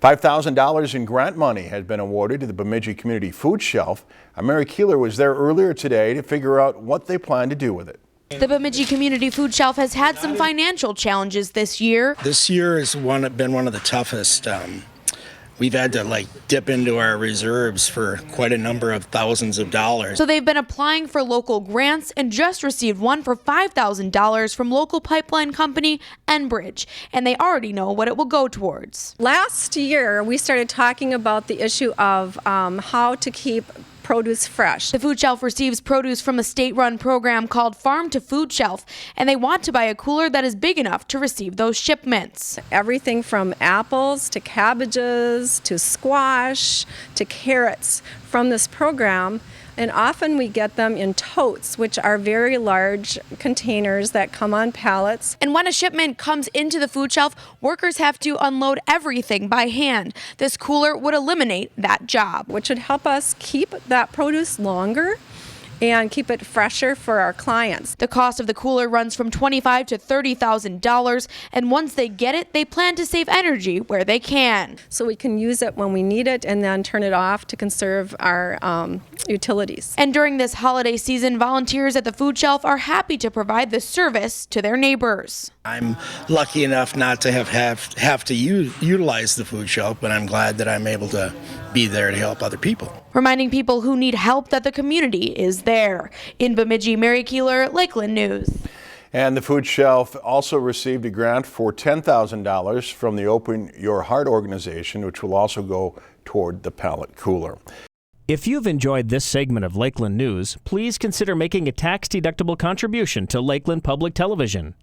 $5,000 in grant money has been awarded to the Bemidji Community Food Shelf. Mary Keeler was there earlier today to figure out what they plan to do with it. The Bemidji Community Food Shelf has had some financial challenges this year. This year has been one of the toughest. We've had to dip into our reserves for quite a number of thousands of dollars. So they've been applying for local grants and just received one for $5,000 from local pipeline company Enbridge, and they already know what it will go towards. Last year, we started talking about the issue of how to keep produce fresh. The food shelf receives produce from a state-run program called Farm to Food Shelf, and they want to buy a cooler that is big enough to receive those shipments. Everything from apples to cabbages to squash to carrots from this program. And often we get them in totes, which are very large containers that come on pallets. And when a shipment comes into the food shelf, workers have to unload everything by hand. This cooler would eliminate that job, which would help us keep that produce longer and keep it fresher for our clients. The cost of the cooler runs from $25,000 to $30,000, and once they get it, they plan to save energy where they can. So we can use it when we need it and then turn it off to conserve our utilities. And during this holiday season, volunteers at the food shelf are happy to provide this service to their neighbors. I'm lucky enough not to have to utilize the food shelf, but I'm glad that I'm able to be there to help other people. Reminding people who need help that the community is there. In Bemidji, Mary Keeler, Lakeland News. And the food shelf also received a grant for $10,000 from the Open Your Heart organization, which will also go toward the pallet cooler. If you've enjoyed this segment of Lakeland News, please consider making a tax-deductible contribution to Lakeland Public Television.